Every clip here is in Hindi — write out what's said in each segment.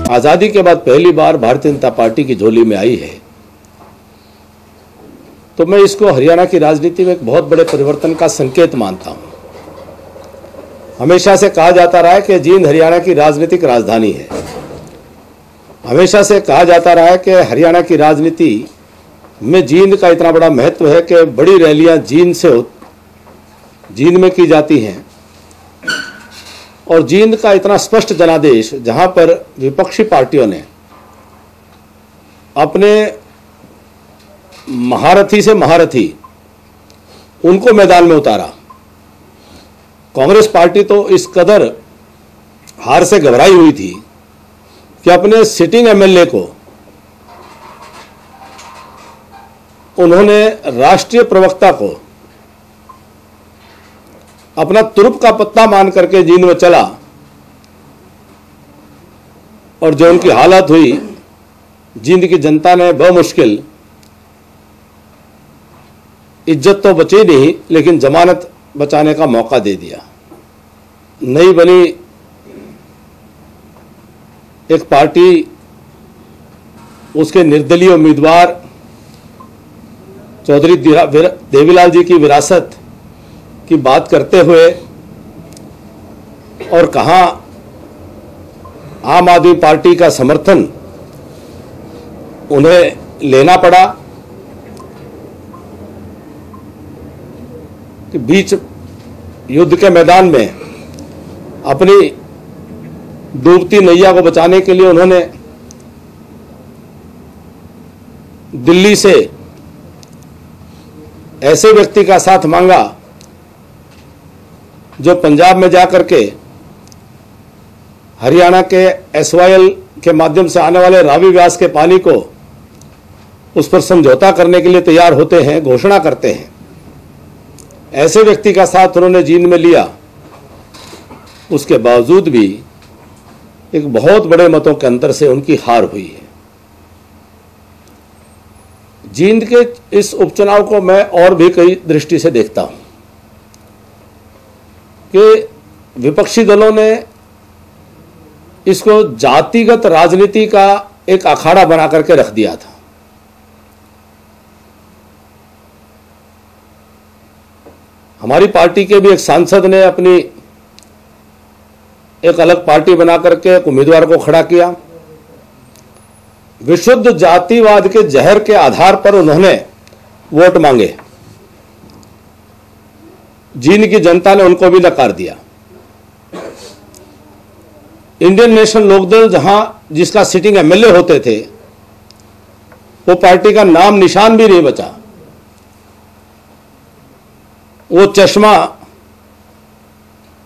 आज़ादी के बाद पहली बार भारतीय जनता पार्टी की झोली में आई है, तो मैं इसको हरियाणा की राजनीति में एक बहुत बड़े परिवर्तन का संकेत मानता हूं। हमेशा से कहा जाता रहा है कि जींद हरियाणा की राजनीतिक राजधानी है। हमेशा से कहा जाता रहा है कि हरियाणा की राजनीति में जींद का इतना बड़ा महत्व है कि बड़ी रैलियां जींद में की जाती हैं और जींद का इतना स्पष्ट जनादेश, जहां पर विपक्षी पार्टियों ने अपने महारथी से महारथी उनको मैदान में उतारा। कांग्रेस पार्टी तो इस कदर हार से घबराई हुई थी कि अपने सिटिंग एमएलए को उन्होंने राष्ट्रीय प्रवक्ता को अपना तुरुप का पत्ता मान करके जींद में चला और जो उनकी हालत हुई, जींद की जनता ने बमुश्किल, इज्जत तो बची नहीं लेकिन जमानत बचाने का मौका दे दिया। नई बनी एक पार्टी, उसके निर्दलीय उम्मीदवार चौधरी देवीलाल जी की विरासत की बात करते हुए और कहां आम आदमी पार्टी का समर्थन उन्हें लेना पड़ा कि बीच युद्ध के मैदान में अपनी डूबती नैया को बचाने के लिए उन्होंने दिल्ली से ऐसे व्यक्ति का साथ मांगा जो पंजाब में जाकर के हरियाणा के एसवाईएल के माध्यम से आने वाले रावी व्यास के पानी को उस पर समझौता करने के लिए तैयार होते हैं, घोषणा करते हैं। ऐसे व्यक्ति का साथ उन्होंने जींद में लिया। उसके बावजूद भी एक बहुत बड़े मतों के अंतर से उनकी हार हुई है। जींद के इस उपचुनाव को मैं और भी कई दृष्टि से देखता हूं कि विपक्षी दलों ने इसको जातिगत राजनीति का एक अखाड़ा बना करके रख दिया था। हमारी पार्टी के भी एक सांसद ने अपनी एक अलग पार्टी बना करके एक उम्मीदवार को खड़ा किया। विशुद्ध जातिवाद के जहर के आधार पर उन्होंने वोट मांगे। जींद की जनता ने उनको भी नकार दिया। इंडियन नेशनल लोकदल जिसका सिटिंग एमएलए होते थे, वो पार्टी का नाम निशान भी नहीं बचा। वो चश्मा,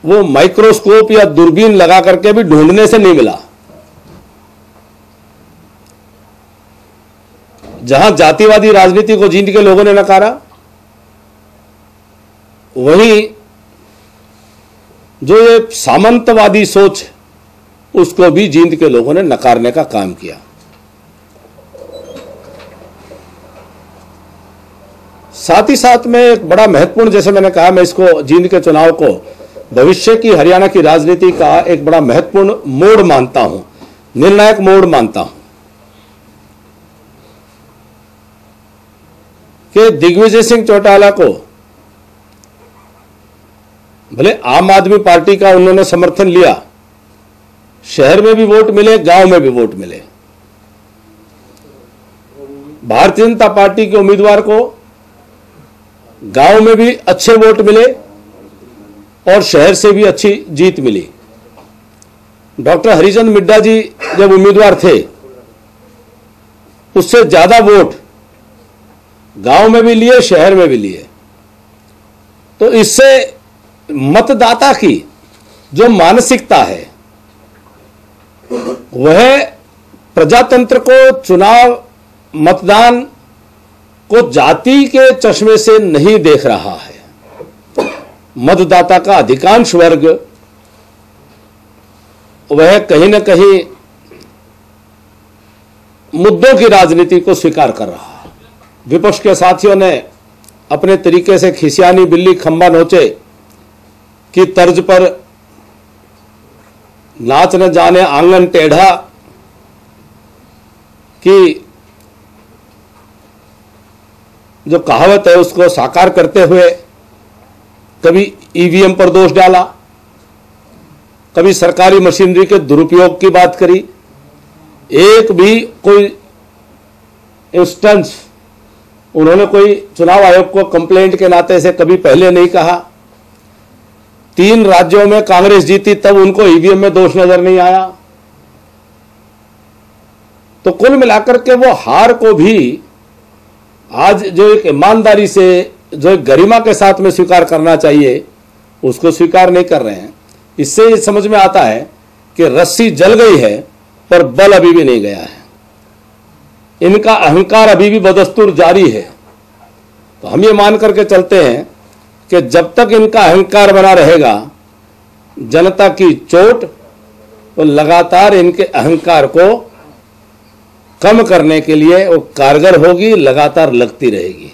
वो माइक्रोस्कोप या दूरबीन लगा करके भी ढूंढने से नहीं मिला। जहां जातिवादी राजनीति को जींद के लोगों ने नकारा, वहीं जो ये सामंतवादी सोच, उसको भी जींद के लोगों ने नकारने का काम किया। साथ ही साथ में एक बड़ा महत्वपूर्ण, जैसे मैंने कहा, मैं इसको जींद के चुनाव को भविष्य की हरियाणा की राजनीति का एक बड़ा महत्वपूर्ण मोड़ मानता हूं, निर्णायक मोड़ मानता हूं कि दिग्विजय सिंह चौटाला को भले आम आदमी पार्टी का उन्होंने समर्थन लिया, शहर में भी वोट मिले, गांव में भी वोट मिले। भारतीय जनता पार्टी के उम्मीदवार को गांव में भी अच्छे वोट मिले और शहर से भी अच्छी जीत मिली। डॉक्टर हरिचंद मिड्डा जी जब उम्मीदवार थे, उससे ज्यादा वोट गांव में भी लिए, शहर में भी लिए। तो इससे मतदाता की जो मानसिकता है, वह प्रजातंत्र को, चुनाव मतदान को जाति के चश्मे से नहीं देख रहा है। मतदाता का अधिकांश वर्ग वह कहीं ना कहीं मुद्दों की राजनीति को स्वीकार कर रहा है। विपक्ष के साथियों ने अपने तरीके से खिसियानी बिल्ली खंबा नोचे की तर्ज पर नाच न जाने आंगन टेढ़ा कि जो कहावत है उसको साकार करते हुए कभी ईवीएम पर दोष डाला, कभी सरकारी मशीनरी के दुरुपयोग की बात करी। एक भी कोई इंस्टेंस उन्होंने कोई चुनाव आयोग को कंप्लेंट के नाते से कभी पहले नहीं कहा। 3 राज्यों में कांग्रेस जीती तब उनको ईवीएम में दोष नजर नहीं आया। तो कुल मिलाकर के वो हार को भी आज जो एक ईमानदारी से, जो एक गरिमा के साथ में स्वीकार करना चाहिए, उसको स्वीकार नहीं कर रहे हैं। इससे ये समझ में आता है कि रस्सी जल गई है पर बल अभी भी नहीं गया है। इनका अहंकार अभी भी बदस्तूर जारी है। तो हम ये मान करके चलते हैं कि जब तक इनका अहंकार बना रहेगा, जनता की चोट तो लगातार इनके अहंकार को कम करने के लिए वो कारगर होगी, लगातार लगती रहेगी।